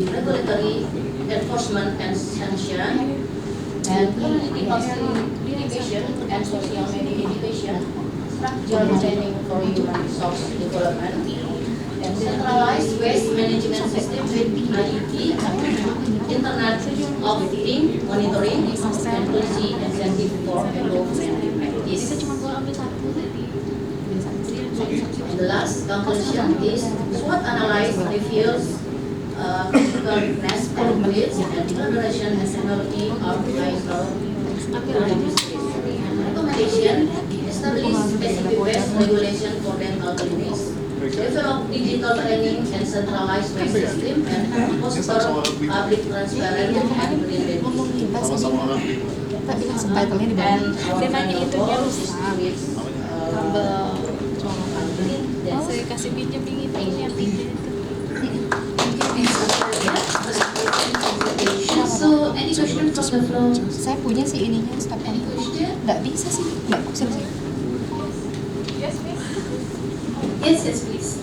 regulatory enforcement and sanction, and community education and social media education, structural training for human resource development, and centralized waste management system with IUT, Internet of Things monitoring, and policy incentive for environmental practice. And the last conclusion is SWOT analysis reveals criticalness, benefits, and collaboration and technology of vital to reduce risk. Recommendation: establish specific waste regulation for dental clinics, develop digital training and centralized waste system, and foster public transparent and green banking. And temanya itunya rusak. Saya kasih pinjam ini So, any question from the floor? Saya punya sih ininya, stop Any question? Nggak bisa sih, nggak bisa sih. Yes, please.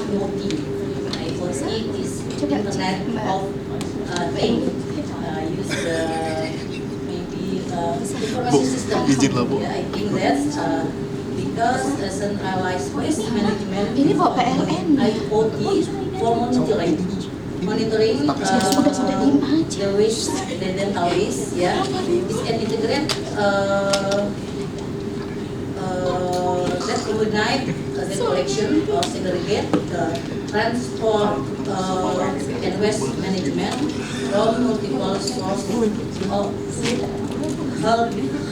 IoT is Internet of Things. Use the maybe information system. Yeah, I think that's because the centralized waste management. Ini bawa PLN. IoT for monitoring the waste, the dental waste, yeah, is an integrated that coordinate the collection or segregate the transport and waste management from multiple sources of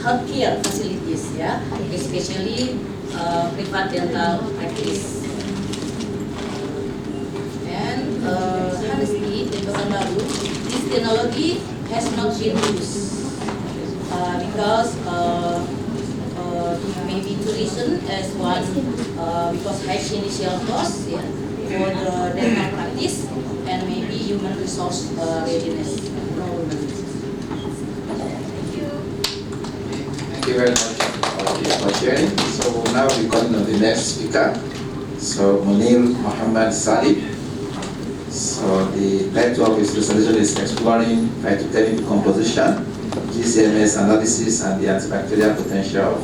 healthcare facilities, yeah, especially private dental practice. And honestly, in Pekanbaru, this technology has not been used because maybe two reasons. As one, because high initial cost, yeah, for the dental practice, and maybe human resource readiness. Thank you very much for sharing. So now we call on the next speaker. So Munir Muhammad Salib. So the title of his presentation is Exploring Phytochemical Composition, GCMS Analysis, and the Antibacterial Potential of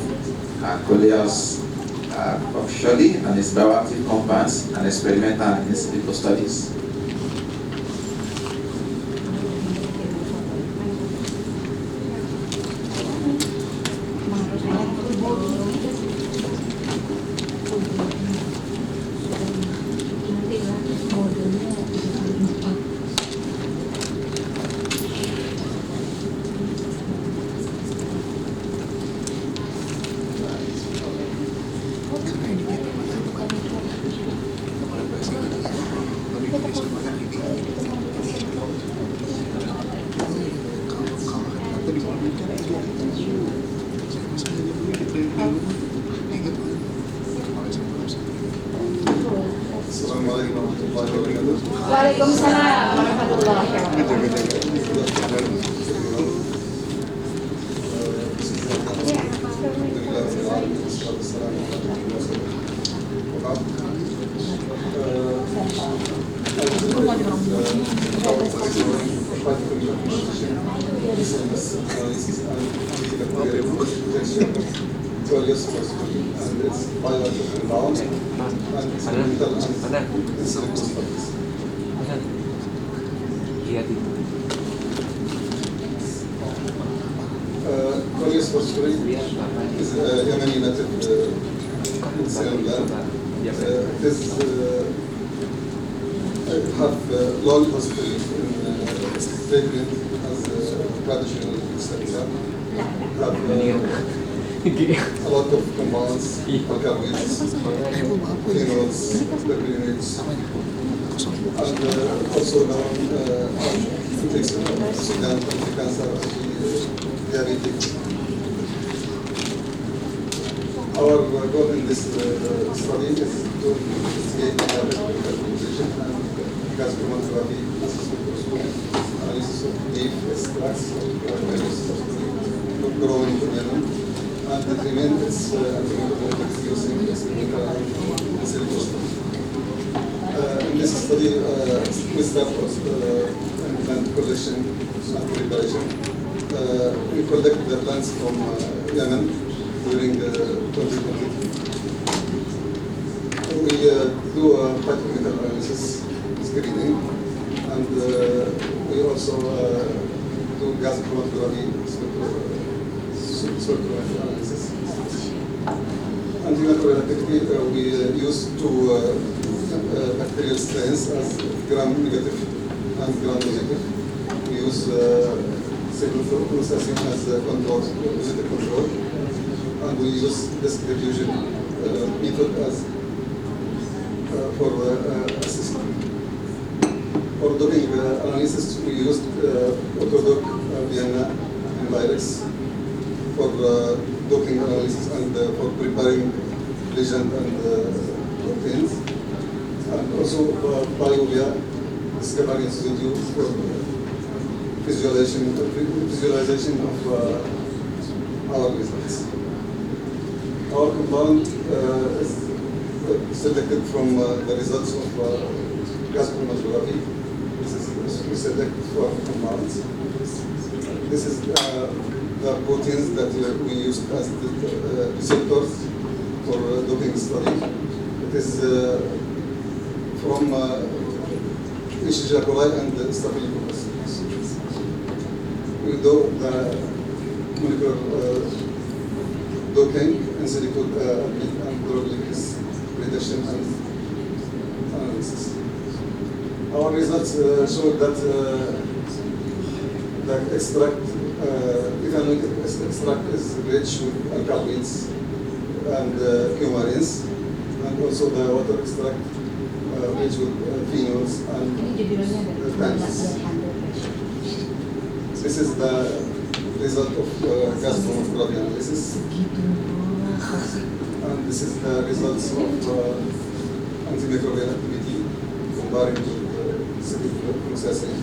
Coleus officially and its bioactive compounds and experimental and in silico studies. Waalaikumsalam warahmatullahi wabarakatuh. Coleus forestry is a Yemeni native cellular. It have long history in treatment as a traditional cellular. Have a lot of compounds, alkaloids, phenols, terpenoids, and also known antioxidant, anti-cancer, diabetic Our goal in this study is to investigate the composition and gas chromatography, analysis of leaf extracts, growing phenomenon, and determine its antibiotics using experimental and silico study. In this study, we start with plant collection and preparation. We collect the plants from Yemen during 2022. We do a phytochemical analysis screening, and we also do gas chromatography spectrometry analysis. Antimicrobial activity we use two bacterial strains as gram-negative and gram-positive. We use signal processing as control, positive control, and we use disk diffusion method as for assessment. For doing analysis, we used Autodoc, Vienna, and Lyrex for docking analysis and for preparing legend and proteins, and also BioVia Discovery Institute for visualization of our results. Our compound is selected from the results of gas chromatography. This is we select for compounds. This is the proteins that we use as the receptors for doping study. It is from Escherichia coli and Staphylococcus. We do the molecular docking in silico and drug linkage reduction and analysis. Our results show that the extract, ethanol extract is rich with alkaloids and coumarins, and also the water extract rich with phenols and tannins. This is the result of gas chromatography analysis, and this is the results of antimicrobial activity comparing to signal processing.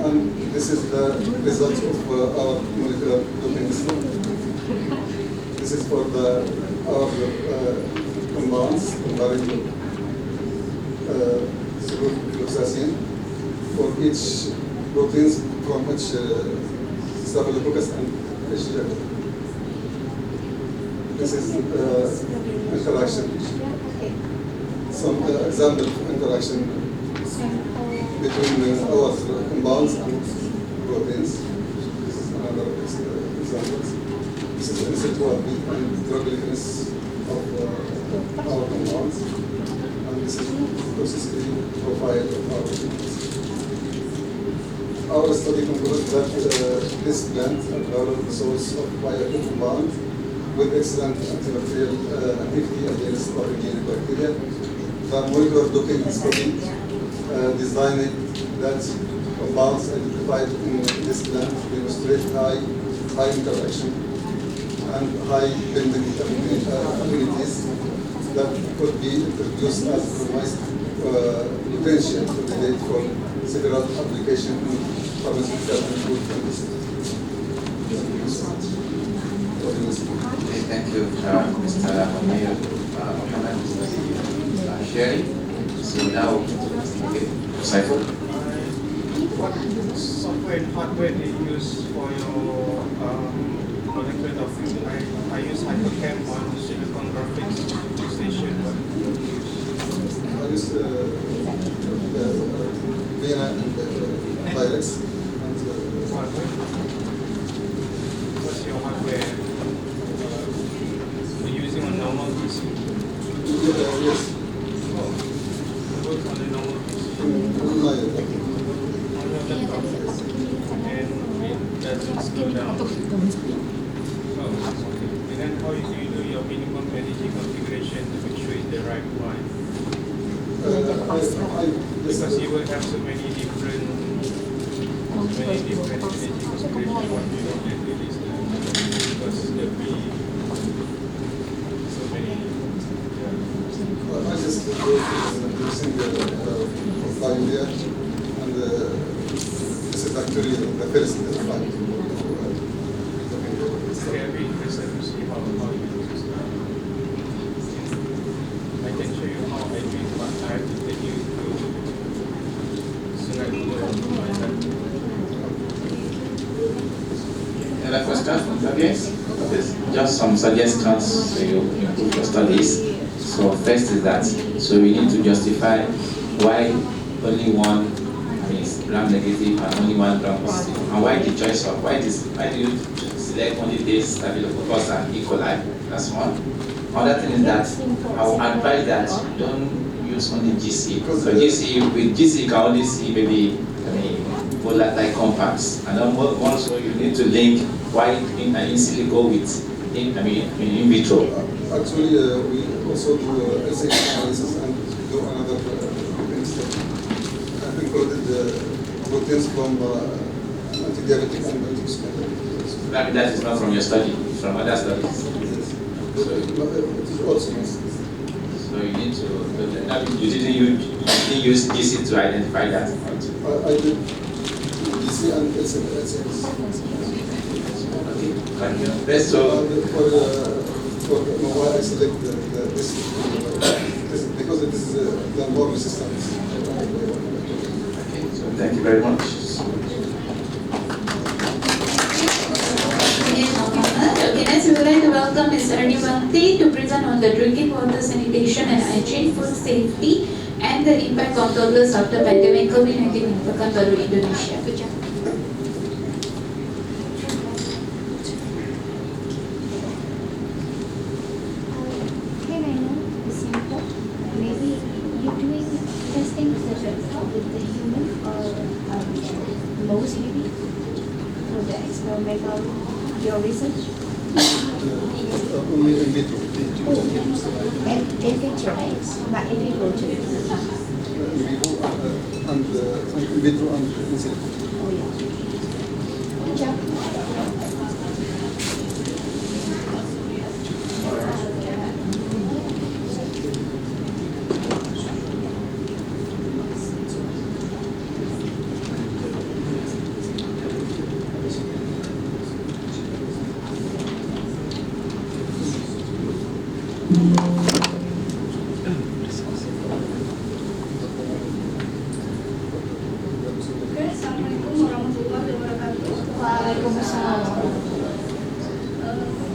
And this is the result of our molecular doping study. This is for our compounds comparing to ciprofloxacin for each proteins from which Staphylococcus and Escherichia coli. This is interaction, some example of interaction between our compounds and proteins. This is another example. This is in situ and drug likeness of our compounds, and this is toxicity profile of our compounds. Our study concludes that this plant is a source of bioactive compound with excellent antibacterial activity against pathogenic bacteria. The molecular docking study designed that compounds identified in this plant demonstrate high interaction and high binding affinities that could be introduced as promised potential candidate for several applications in pharmaceutical and food industry. Okay, thank you, Mr. Munir Muhammad, for sharing. So now, okay, Saiful. What software and hardware do you use for your molecular docking? I use HyperCam on Silicon Graphics station. I use Vienna and Lyrex. Hardware? What's your hardware? Are you using a normal PC? Yes. Oh, it works on a normal PC. On my On your laptop. And it doesn't slow down. Oh, okay. And then how do you do your minimum energy configuration to make sure it's the right one? Because you will have so many different energy configuration. What you don't get is because there'll be latest growth is reducing diarrhea, and this is actually the first flight. Okay, I'll be interested to see how you use this now. I can show you how I do it, but I have to take you to select Any questions? Yes. Just some suggestions so you improve your studies. So first is that, so we need to justify why only one is gram negative and only one gram positive, and why the choice of why do you select only this Staphylococcus and E. coli? That's one. Another thing is that I will advise that you don't use only GC, because GC with GC you can only see maybe volatile compounds, and then also you need to link why in silico with in vitro. Actually, we also do assay analysis and do another things that included proteins from antidiabetic and antioxidant. That is not from your study, it's from other studies. So you need to. You didn't use GC to identify that. I did GC and SNSS. Okay. So for why I select this because it is the more resistant. Okay, so thank you very much. Okay, next we would like to welcome Mr. Arnibanti to present on the drinking water sanitation and hygiene, food safety, and the impact on toddlers after pandemic COVID-19 in Pekanbaru, Indonesia. Can I know the sample? Maybe you're doing testing with the human or mouse maybe for the experimental your research? Only in vitro. And in vitro, not in vivo too. In vitro and in silico. Oh yeah. Good job. Assalamualaikum warahmatullahi wabarakatuh. Waalaikumsalam.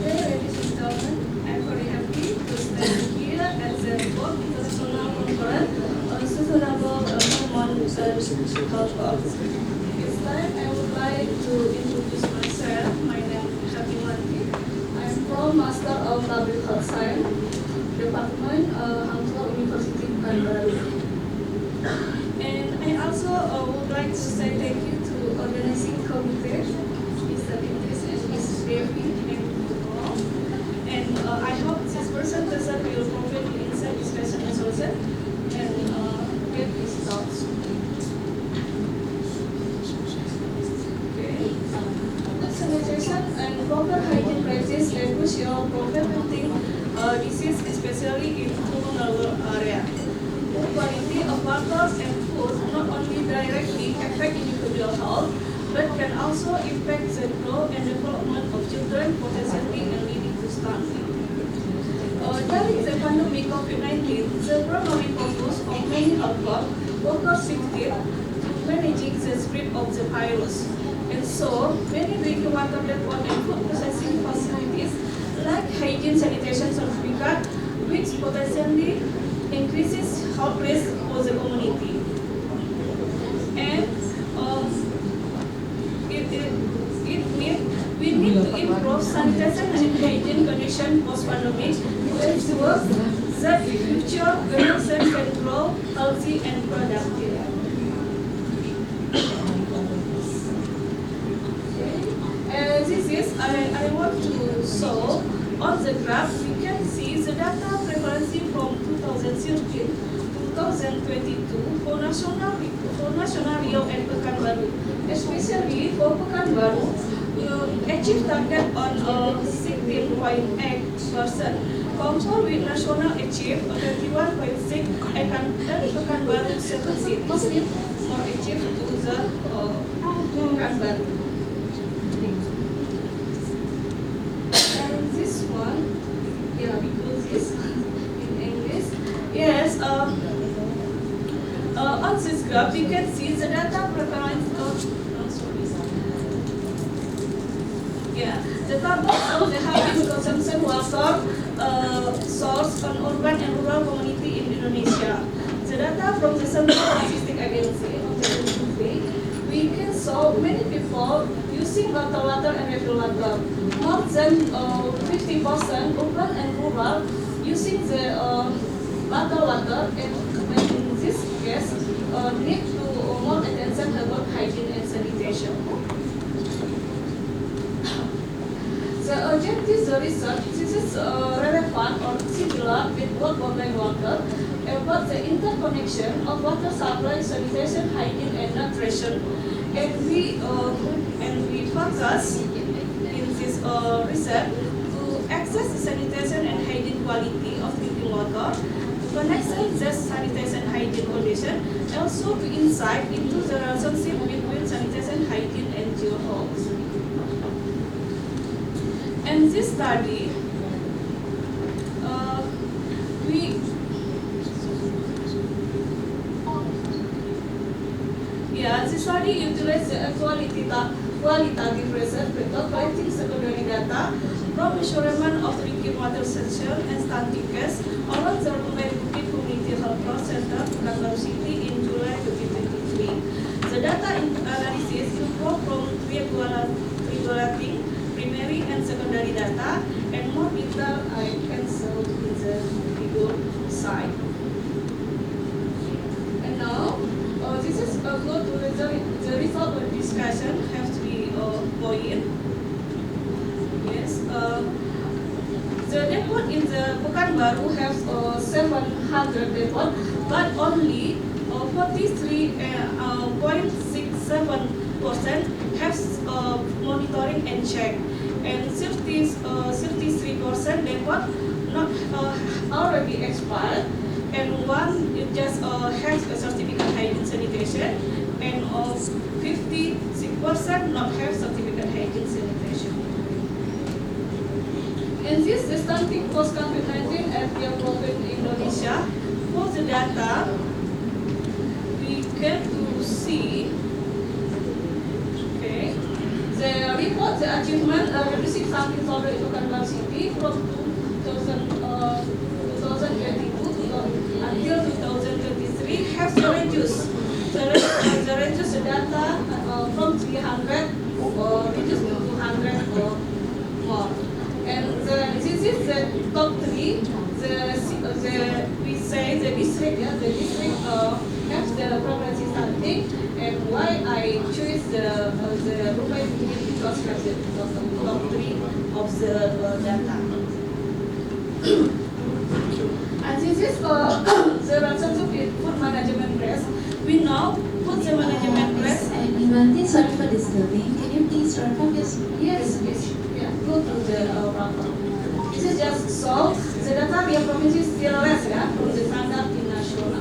Today, ladies and gentlemen, I'm very happy to stand here at the World International Conference on Sustainable Human Health. This time, I would like to introduce myself. My name is Hatimanti. I'm from Master of Public Health Science, Department Hangzhou University, Pekanbaru. And I also would like to say thank you to organizing committee, Mr. Idris and Ms. Devi and all. And I hope this presentation will provide you insight, discussion, and solution, and get these thoughts. Okay. Good sanitation and proper hygiene practice are crucial for preventing disease, especially in vulnerable area. Poor quality of water and food not only directly affect individual health, but can also impact the growth and development of children, potentially and leading to stunting. During the pandemic COVID-19, the primary focus of many health workers shifted to managing the spread of the virus. And so, many drinking water depots and food processing facilities lack hygiene sanitation certificate, which potentially increases health risk for the community. And we need to improve sanitation and hygiene conditions post-pandemic to ensure that future generations can grow healthy and productive. This is I want to show on the graph. We can see the data prevalence from 2013 to 2022 for national Riau and Pekanbaru. Especially for Pekanbaru, achieved target on 16.8%, compared with national achieved 21.6, and Pekanbaru 7 cities more achieved to the Pekanbaru. And this one, yeah, because this in English, yes. On this graph, you can see the data prevalence of. Yeah, the tables of the habit consumption water source on urban and rural community in Indonesia. The data from the Central Statistics Agency, we can saw many people using bottled water and refill water. More than 50% urban and rural using the bottled water, and in this case need to more attention about hygiene and sanitation. The objective the research, this is relevant or similar with World Bottled Water about the interconnection of water supply, sanitation, hygiene, and nutrition. And we focus in this research to access the sanitation and hygiene quality of drinking water, to connect the sanitation hygiene condition, also to insight into the relationship between sanitation, hygiene, and geohealth. And this study, this study utilized the qualitative research method collecting secondary data from measurement of drinking water sensor and statistics around the Rumbai Bukit Community Health Care Center, Pekanbaru City in July 2023. The data analysis improved from regulating primary and secondary data, and more detail I can show in the video side. And now, this is go to the result of discussion have three points. Yes, the depot in the Pekanbaru has 700 depot, but only 43.67% has monitoring and check, and 33% depot not already expired, and one just has a certificate hygiene sanitation, and 56% not have certificate hygiene sanitation. And this is something post COVID-19 at the province in Indonesia. For the data, we get to see. Okay, the report the achievement reducing sampling solder in Pekanbaru City from 2022 until 2023 has reduced. The data from 300 reduced to 200 or more. And this is the top three. We say the district has the prevalence starting, and why I choose the Rumbai Bukit because have the top three of the data. And this is the relationship with food management press. We now put the management press. Iwanti, sorry for disturbing. Can you please wrap up your speech? Yes. Yeah, go to the wrap-up. This is just so the data via province is still less from the standard in national.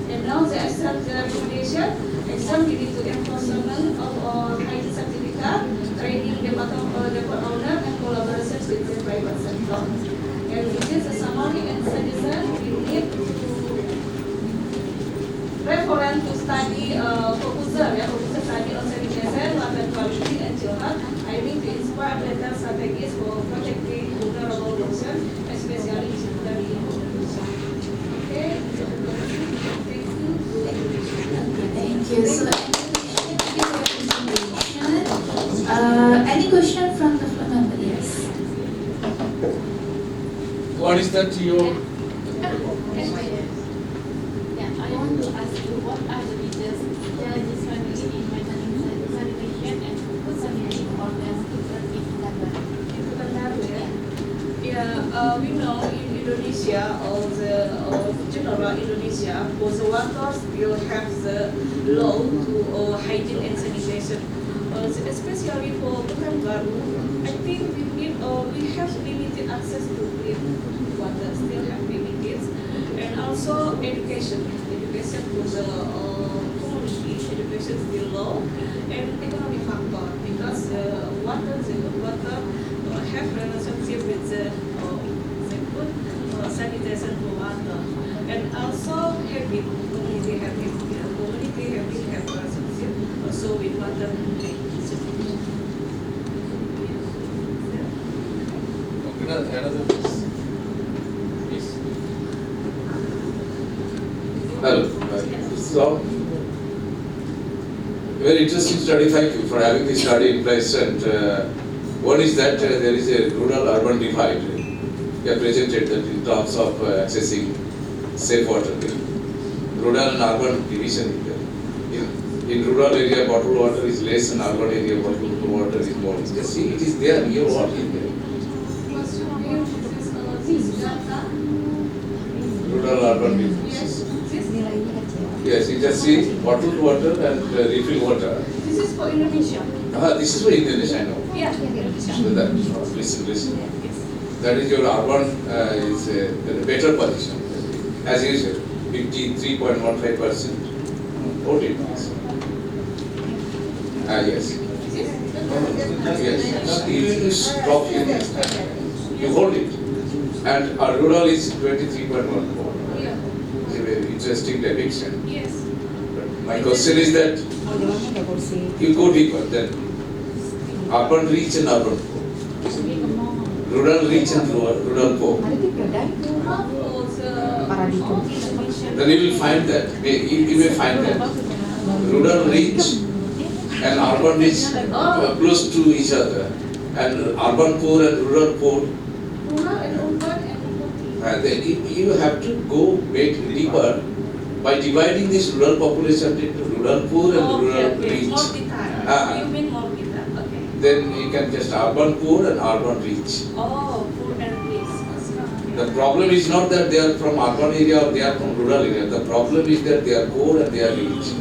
And now the exam the recommendation, exam leading to enforcement of hygiene certificate, training the depot owner, and collaboration with the private sector. And this is a summary and suggestion we need to reference to study focuser study on sanitation, water quality, and geohealth. I need to inspire better strategies for protecting vulnerable persons, especially children in Indonesia. Okay, Thank you. So, any question from the floor member? Yes. What is that your? I want to ask you, what are the biggest challenges facing in maintaining sanitation and food safety orders in Pekanbaru? We know in Indonesia, or general Indonesia, both the water still have the law to hygiene and sanitation. especially for Pekanbaru, I think we have limited access to clean water, still have limited, and also education to the community, education is still low, and economic factor because the water have relationship with the good sanitation for water, and also habit, community habit, have relationship also with water. Another please. Hello. So, very interesting study. Thank you for having this study in place. And one is that there is a rural-urban divide. We have presented that in terms of accessing safe water. Rural and urban division. In rural area, bottled water is less, and urban area, bottled water is more. You see, it is there. Here, what is there? Rural-urban difference. Yes, you just see bottled water and refill water. This is for Indonesia. This is for Indonesia, I know. Yeah. So that, listen. That is your urban is a better position. As you said, 53.15%. 14%. Yes. Yes. You stop here. You hold it. And our rural is 23.14. It's a very interesting depiction. Yes. My question is that you go deeper, then urban rich and urban poor, rural rich and rural poor. Then you will find that, you may find that rural rich and urban rich are close to each other, and urban poor and rural poor. Then you have to go bit deeper by dividing this rural population into rural poor and rural rich. You mean more kita? Okay. Then you can just urban poor and urban rich. Oh, poor and rich. The problem is not that they are from urban area or they are from rural area. The problem is that they are poor and they are rich.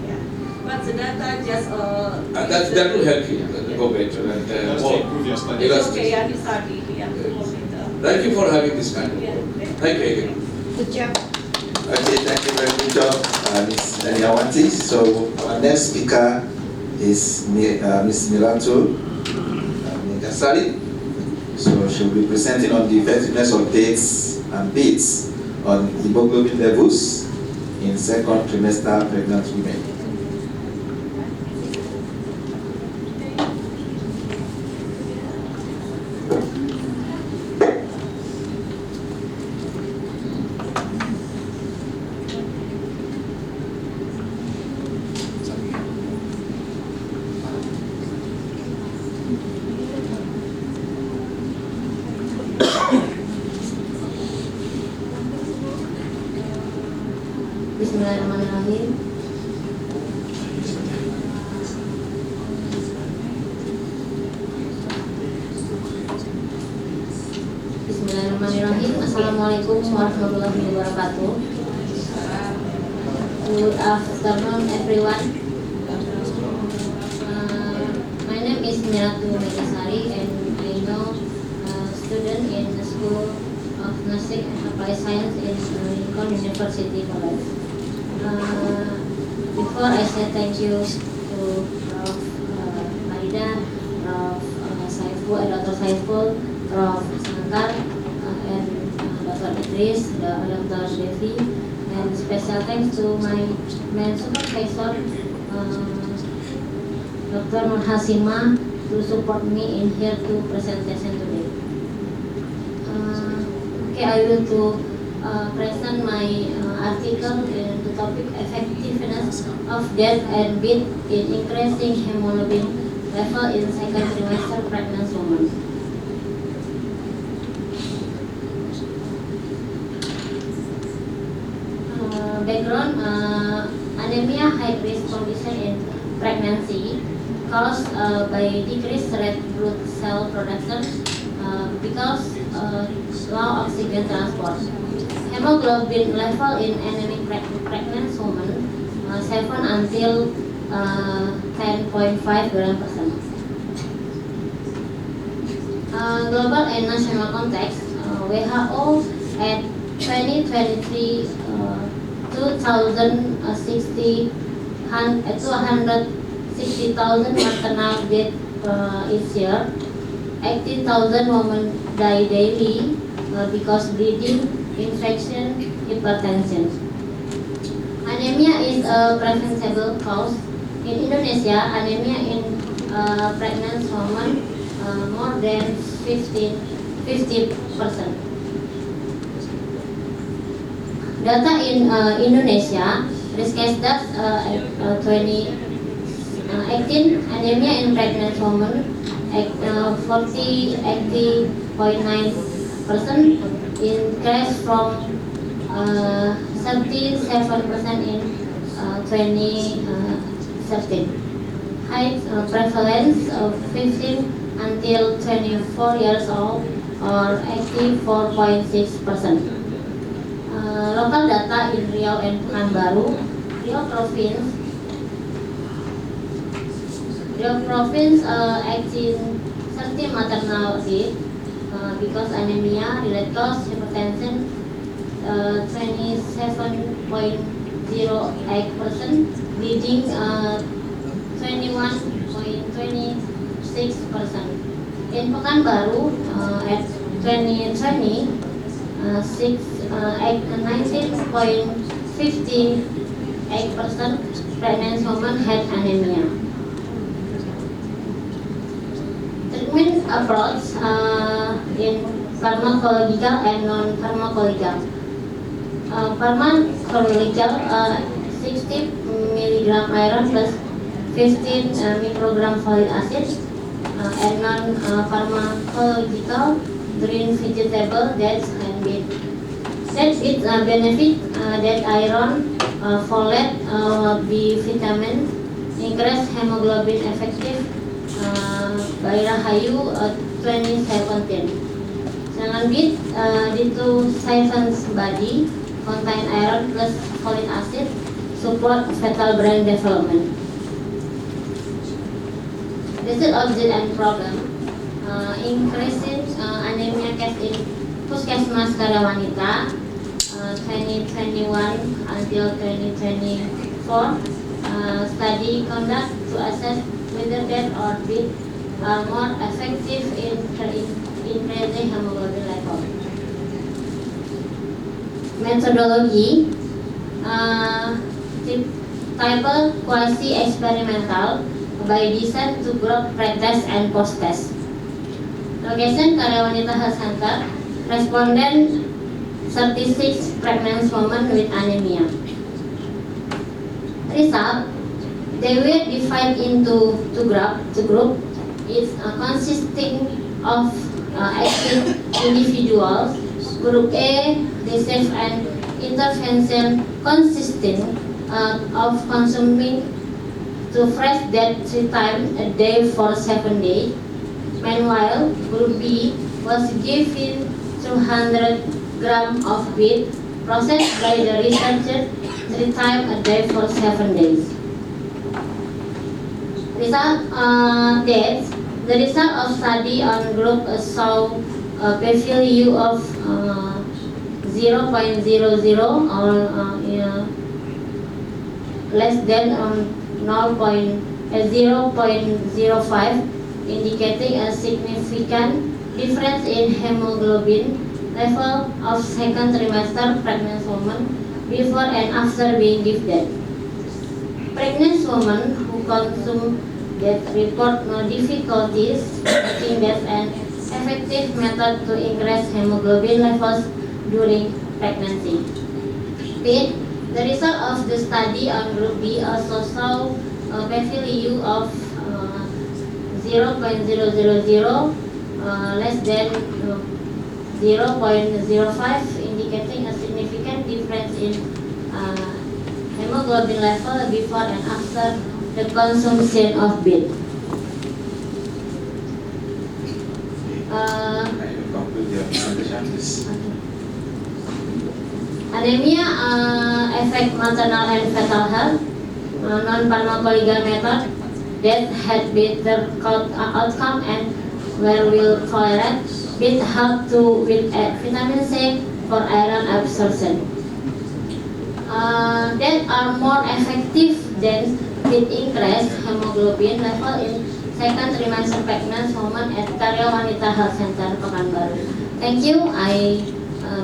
Yeah. But the data just And that will help you go better and more illustrate. okay, yeah, you study. Yeah, more data. Thank you for having this kind of work. Thank you again. Good job. Okay, thank you very good job, Ms. Daniawanti. So our next speaker is Ms. Milato Megasari. So she'll be presenting on the effectiveness of dates and beats on hemoglobin levels in second trimester pregnant women. Bismillahirrahmanirrahim. Bismillahirrahmanirrahim. Assalamualaikum warahmatullahi wabarakatuh. Good afternoon, everyone. My name is Milato Megasari, and I know a student in the School of Nursing and Applied Science in Lincoln University College. Before I say thank you to Prof. Marida, Prof. Saiful, Dr. Saiful, Prof. Sangkar, and Dr. Idris, Dr. Devi, and special thanks to my main supervisor, Dr. Nur Hasima, to support me in here to presentation today. Okay, I will to present my article in the topic effectiveness of death and beat in increasing hemoglobin level in second trimester pregnant women. Background: anemia, high risk condition in pregnancy caused by decreased red blood cell production because low oxygen transport. Hemoglobin level in anemic pregnant women 7 until 10.5 gram per cent. Global and national context, WHO at 2023 260,000 maternal deaths each year. 18,000 women die daily because bleeding, infection, hypertension. Anemia is a preventable cause. In Indonesia, anemia in pregnant women more than 50%. Data in Indonesia, Riskesdas 2018, anemia in pregnant women 80.9% increased from 37% in 2013. High prevalence of 15 until 24 years old or 84.6%. Local data in Riau and Pekanbaru. Riau province 1830 maternal death because anemia, related cause, hypertension 27.08%, bleeding 21.26%. In Pekanbaru at 2020 19.58% pregnant women had anemia. Treatment approach in pharmacological and non-pharmacological. Pharmacological 60 mg iron plus 15 microgram folic acid, and non-pharmacological green vegetable, dates and beet. Dates with benefit that iron, folate, B vitamins, increase hemoglobin effective by Rahayu 2017. Sedangkan beet due to siphons body contain iron plus folic acid, support fetal brain development. Result of the end problem, increasing anemia case in Puskesmas Karya Wanita 2021 until 2024. Study conduct to assess whether death or beet are more effective in increasing hemoglobin level. Methodology, type quasi-experimental by design to group pre-test and post-test. Location Karya Wanita Health Center. Respondent 36 pregnant women with anemia. Result, they were divided into two group. It's consisting of 18 individuals. Group A received an intervention consisting of consuming two fresh dates 3 times a day for 7 days. Meanwhile, Group B was given 200 grams of beet processed by the researcher 3 times a day for 7 days. The result of study on group saw a p-value of 0.00 or less than 0.05, indicating a significant difference in hemoglobin level of second trimester pregnant women before and after being given. Pregnant women who consume that report no difficulties taking that an effective method to increase hemoglobin levels during pregnancy. The result of the study on Group B also saw a p-value of 0.000, less than 0.05, indicating a significant difference in hemoglobin level before and after the consumption of beet. Anemia affect maternal and fetal health. non-pharmacological method that had better outcome and were well tolerated, with help to with vitamin C for iron absorption. That are more effective than with increased hemoglobin level in second trimester pregnant woman at Karya Wanita Health Center, Pekanbaru. Thank you. I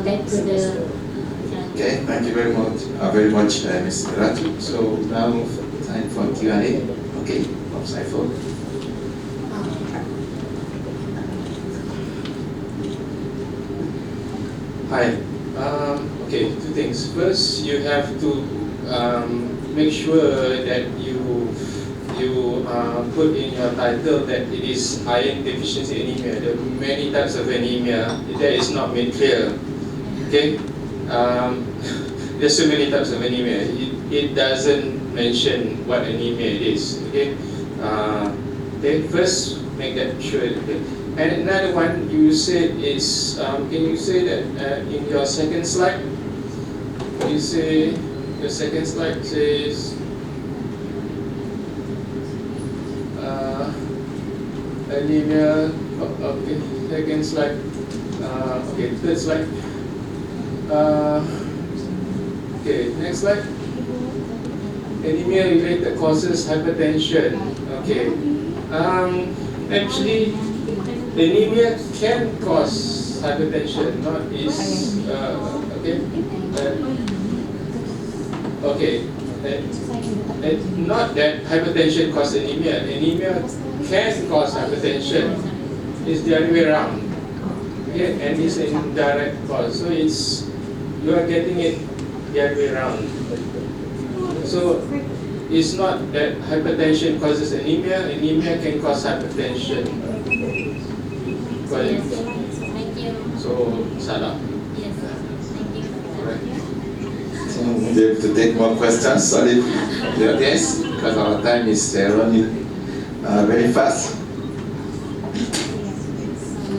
back to the. Okay, thank you very much, Ms. Ratu. So now time for Q&A. Okay, from Saiful. Hi. Okay, two things. First, you have to make sure that you put in your title that it is iron deficiency anemia. There are many types of anemia that is not made clear. Okay, there's so many types of anemia. It doesn't mention what anemia it is. Okay, okay. First, make that sure. Okay. And another one you said is, can you say that in your second slide? You say your second slide says anemia. Okay, second slide. Okay, third slide. Okay, next slide. Anemia-related causes hypertension. Okay. Actually, anemia can cause hypertension, not is okay. Okay. Not that hypertension causes anemia. Anemia can cause hypertension. It's the other way around. Okay, and it's an indirect cause. So it's you are getting it the other way around. So it's not that hypertension causes anemia. Anemia can cause hypertension. Yes, thank you. So salah. Yes, thank you. Alright. So we have to take more questions. Sorry, yes, because our time is running very fast.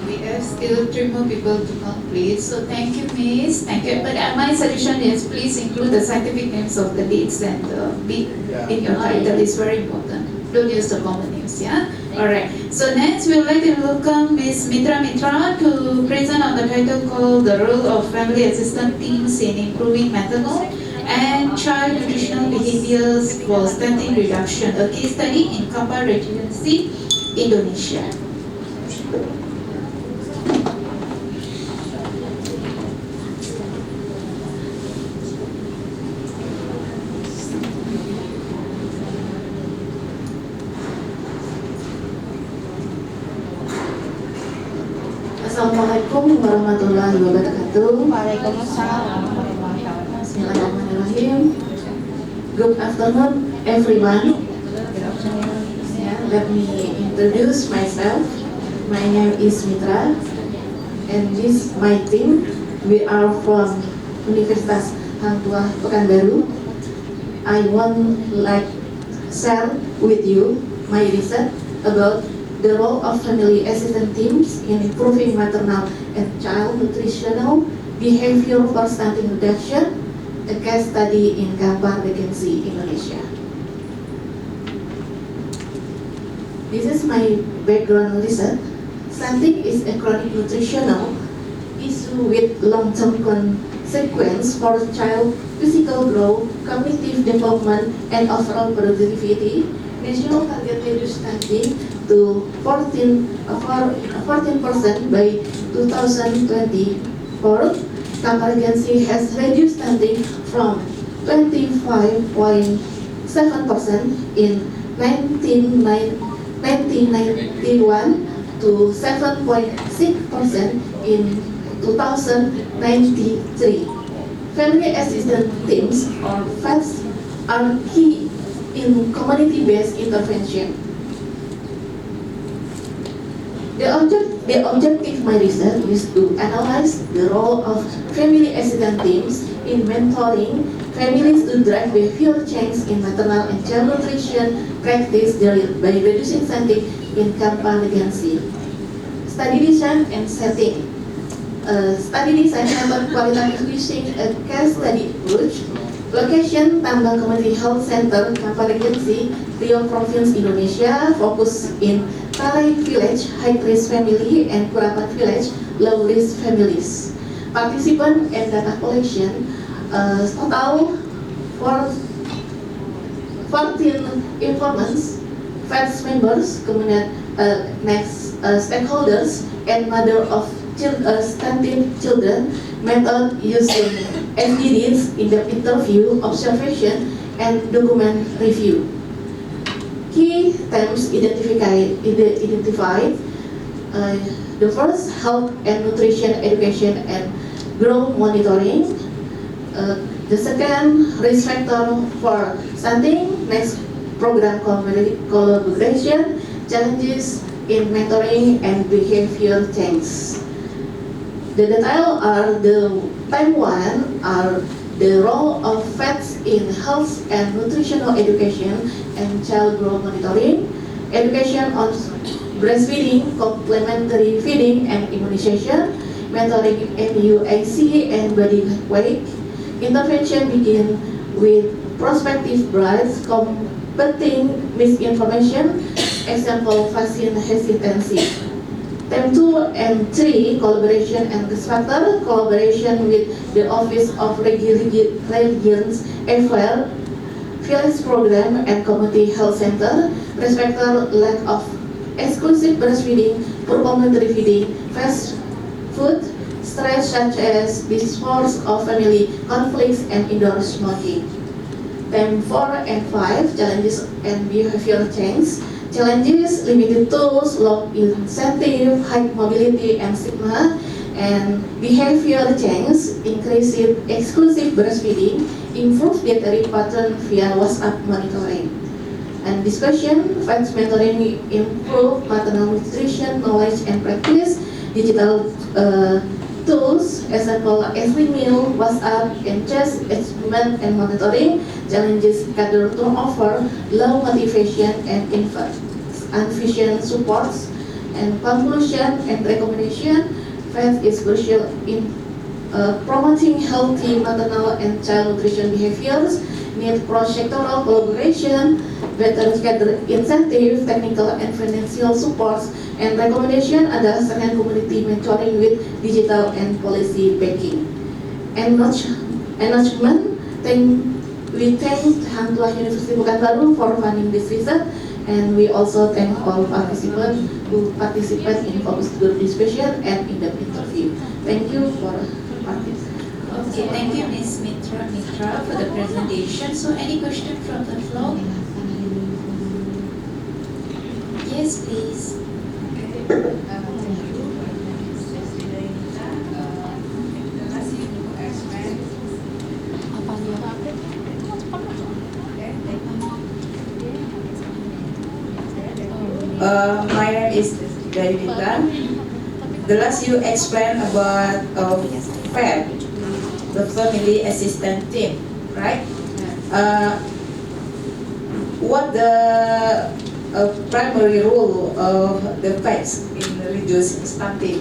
We have still 3 more people to complete. So thank you, Miss. Thank you. But my suggestion is please include the scientific names of the dates and beat in your title. It's very important. Don't use the common names, yeah? Alright. So next we would like to welcome Ms. Mitra to present on the title called The Role of Family Assistance Teams in Improving Maternal and Child Nutritional Behaviors for Stunting Reduction, a case study in Kampar Regency, Indonesia. Assalamualaikum warahmatullahi wabarakatuh. Waalaikumsalam warahmatullahi wabarakatuh. Bismillahirrahmanirrahim. Good afternoon, everyone. Let me introduce myself. My name is Mitra, and this my team. We are from Universitas Hang Tuah Pekanbaru. I want like share with you my research about the role of family assistance teams in improving maternal and child nutritional behavior for stunting reduction, a case study in Kampar Regency, Indonesia. This is my background research. Stunting is a chronic nutritional issue with long-term consequence for child physical growth, cognitive development, and overall productivity. National target reduce stunting to 14% by 2024. Kampar Regency has reduced stunting from 25.7% in 1991 to 7.6% in 2093. Family assistance teams or FATs are key in community-based intervention. The objective of my research is to analyze the role of family assistance teams in mentoring families to drive behavior change in maternal and child nutrition practice by reducing stunting in Kampar Regency. Study design and setting. Study design method qualitative using a case study approach Location Tambang Community Health Center, Kampar Regency, Riau Province, Indonesia, focus in Tarai Village, High Risk Family, and Kurapan Village, Low Risk Families. Participant and data collection, total 14 informants, FEDS members, community stakeholders, and mother of stunted children, method using SDGs in the interview, observation, and document review. Key themes identified. The first, health and nutrition education and growth monitoring. The second, risk factor for stunting. Next, program collaboration, challenges in mentoring and behavior change. The detail are the time one are the role of FEDS in health and nutritional education and child growth monitoring, education on breastfeeding, complementary feeding and immunization, mentoring MUAC and body weight. Intervention begin with prospective brides combating misinformation, example vaccine hesitancy. Term 2 and 3, collaboration and risk factor, collaboration with the Office of Regions Affairs, Village Program and Community Health Center, risk factor, lack of exclusive breastfeeding, poor complementary feeding, fast food, stress such as divorce of family conflicts and indoor smoking. Term 4 and 5, challenges and behavior change. Challenges, limited tools, low incentive, high mobility and stigma, and behavior change, increased exclusive breastfeeding, improved dietary pattern via WhatsApp monitoring. And discussion, FEDS mentoring, improve maternal nutrition knowledge and practice, digital tools, example every meal, WhatsApp, and chest assessment and monitoring, challenges cadre turnover, low motivation and insufficient supports, and conclusion and recommendation. FEDS is crucial in promoting healthy maternal and child nutrition behaviors, need cross-sectoral collaboration, better cadre incentive, technical and financial supports, and recommendation adalah strengthen community mentoring with digital and policy backing. Acknowledgement, we thank Hang Tuah University Pekanbaru for funding this research, and we also thank all participants who participate in focus group discussion and in the interview. Thank you for participating. Okay, thank you, Ms. Mitra for the presentation. So, any question from the floor? Yes, please. My name is Darita. The last you explained about FAD, the Family Assistance Team, right? What the primary role of the FADs in reducing stunting?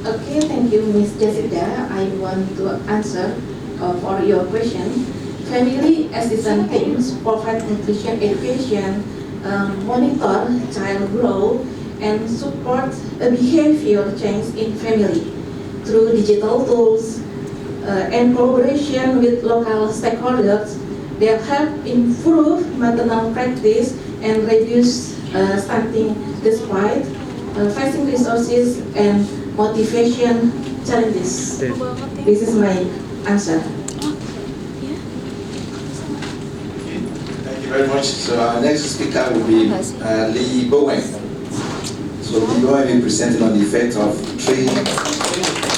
Okay, thank you, Ms. Jessica. I want to answer for your question. Family assistance teams provide nutrition education, monitor child growth, and support a behavior change in family through digital tools and collaboration with local stakeholders. They help improve maternal practice and reduce stunting despite facing resources and motivation challenges. This is my answer. Thank you very much. So our next speaker will be Lee Bowen. So Lee Bowen will be presenting on the effect of three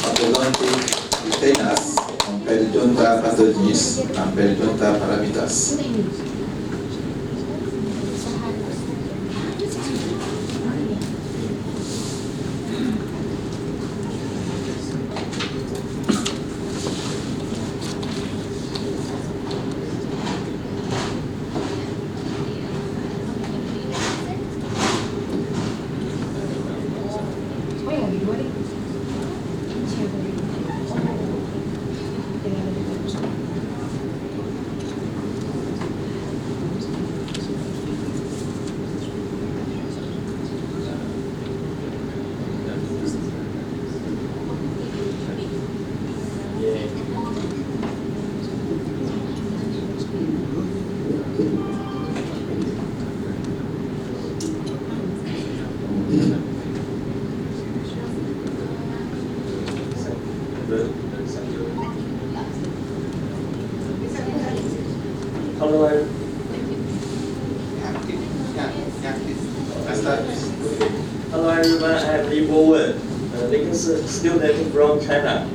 orthodontic retainers on periodontal pathogens and periodontal parameters. everyone, I am Li Bowen, licensed student from China.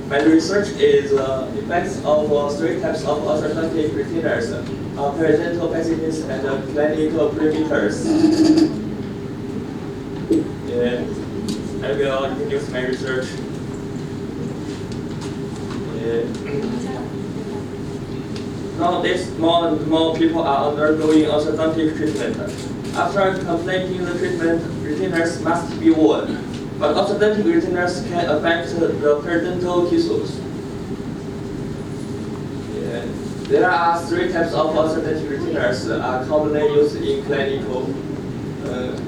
My research is effects of three types of orthodontic retainers, periodontal passages and clinical perimeters. I will introduce my research. Nowadays, more and more people are undergoing orthodontic treatment. After completing the treatment, retainers must be worn, but orthodontic retainers can affect the periodontal tissues. There are three types of orthodontic retainers commonly used in clinical.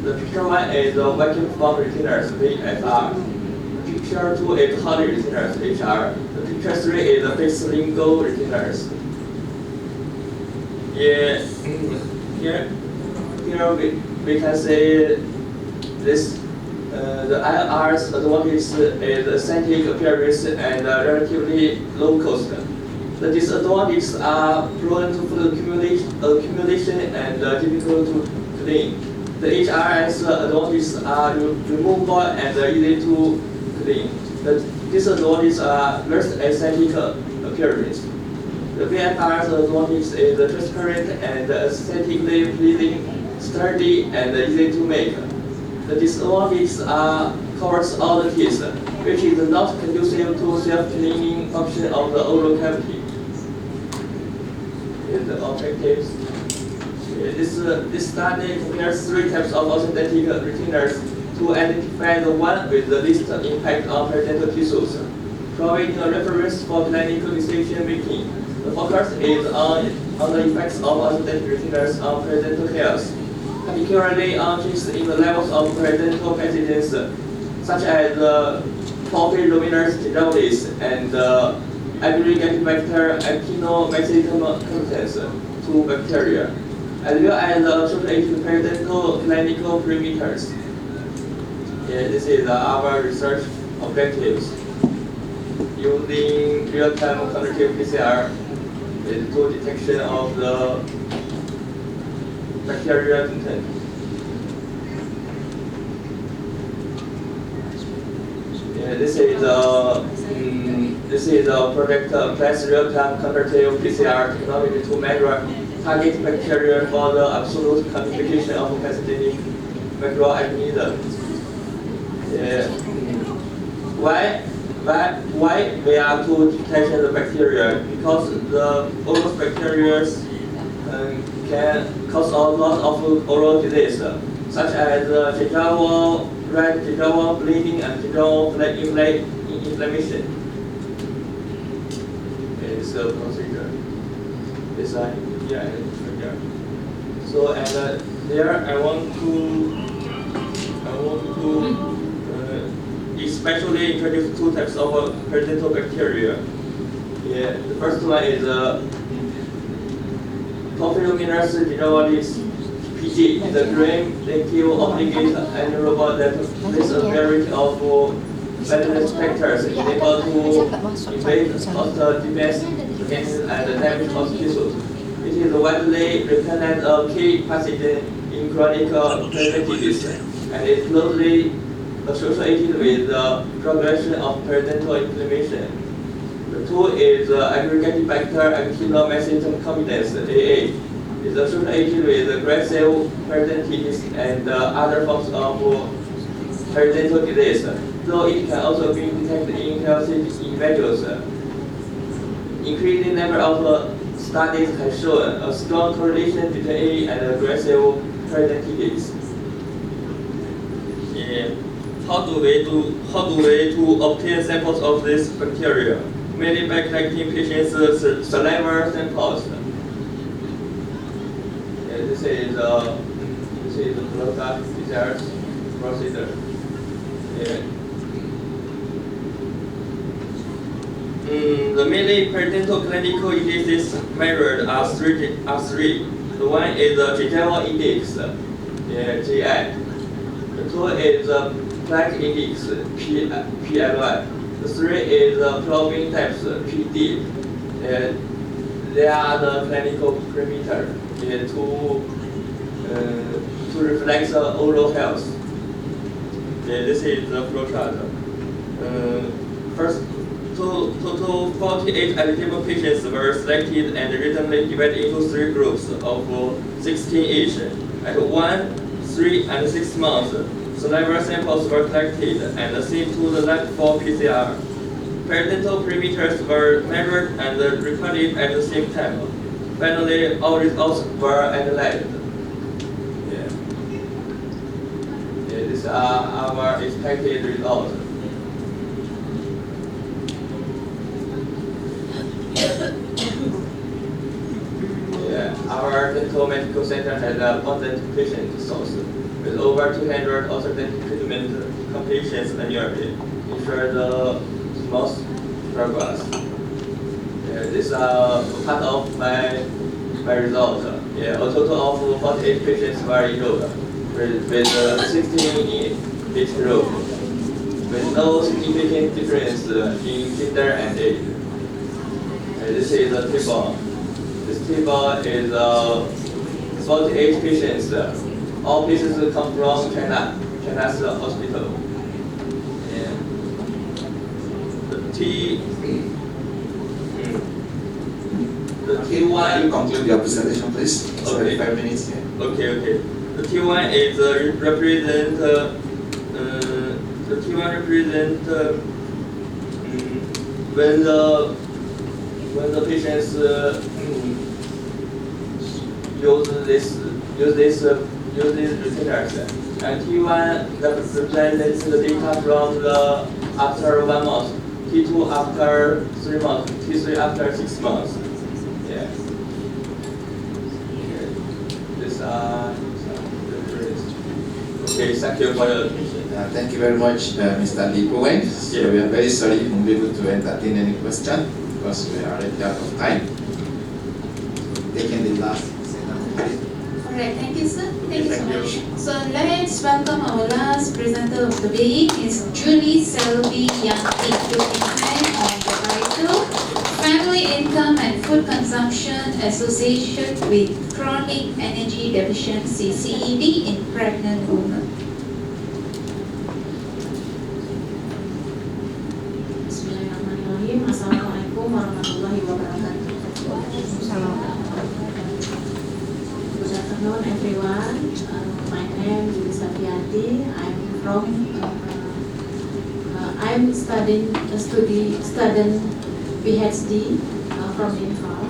The picture one is the vacuum form retainers, VFR. The picture two is Holly retainers, HR. The picture three is the fixed lingual retainers. Here we can see this. The IR's advantage is aesthetic appearance and relatively low cost. The disadvantages are prone to food accumulation and difficult to clean. The HRS advantages are removable and easy to clean. The disadvantages are less aesthetic appearance. The VFR's advantage is transparent and aesthetically pleasing, sturdy and easy to make. The disadvantages are covers all the teeth, which is not conducive to self-cleaning function of the oral cavity. The objectives. This study compares three types of orthodontic retainers to identify the one with the least impact on periodontal tissues, providing a reference for clinical decision making. The focus is on the effects of orthodontic retainers on periodontal health, particularly on changes in the levels of periodontal pathogens, such as Porphyromonas gingivalis and Aggregatibacter actinomycetum competens to bacteria, as well as short-acting periodontal clinical perimeters. This is our research objectives. Using real-time quantitative PCR to detection of the bacterial content. This is a project applies real-time quantitative PCR technology to measure target bacteria for the absolute quantification of pathogenic microorganisms. Why we are to detect the bacteria? Because all those bacteria can cause a lot of oral disease, such as gingival, red gingival bleeding, and gingival inflammation. It's a procedure. It's like So and there I want to especially introduce two types of periodontal bacteria. The first one is Porphyromonas gingivalis (PG), the gram-negative obligate anaerobe that plays a variety of venomous factors able to invade osteodermis and damage host tissues. It is widely represented a key pathogen in chronic periodontitis and is closely associated with the progression of periodontal inflammation. The two is Aggregatibacter actinomycetum competens (AA). Is associated with aggressive periodontitis and other forms of periodontal disease, though it can also be detected in healthy individuals. Increasing number of studies have shown a strong correlation between AA and aggressive periodontitis. How do we obtain samples of this bacteria? Mainly by collecting patients' saliva samples. This is the blood PCR procedure. The mainly periodontal clinical indices measured are three. The one is the gingival index, GI. The two is the plaque index, PLI. The three is the probing types, PD. They are the clinical parameter to reflect the oral health. This is the flowchart. First, total 48 eligible patients were selected and randomly divided into 3 groups of 16 each. At 1, 3, and 6 months, saliva samples were collected and sent to the lab for PCR. Peridental parameters were measured and recorded at the same time. Finally, all results were analyzed. These are our expected results. Our dental medical center has a abundant patient source with over 200 alternate treatment completions annually, ensure the most progress. This is part of my result. A total of 48 patients were enrolled, with 16 in each room, with no significant difference in gender and age. This is a table. This table is 48 patients. All patients come from China's hospital. The T1. You conclude your presentation, please. Okay. 5 minutes. Yeah. Okay. The T1 is represent. The T1 represent when the patients use these retainers, and T1 represents the data from the after 1 month, T2 after 3 months, T3 after 6 months. Yeah. This okay. Thank you for your attention. Thank you very much, Mr. Lee Puwen. So we are very sorry we won't be able to entertain any question because we are already out of time. Taking the last. Alright, thank you, sir. Thank you so much. So let's welcome our last presenter of the day, is Julie Selby Yangti, occupying on the title Family Income and Food Consumption Associated with Chronic Energy Deficiency (CED) in Pregnant Women. Bismillahirrahmanirrahim. Assalamualaikum warahmatullahi wabarakatuh. Good afternoon, everyone. My name is Safiati. I'm studying PhD from Infal.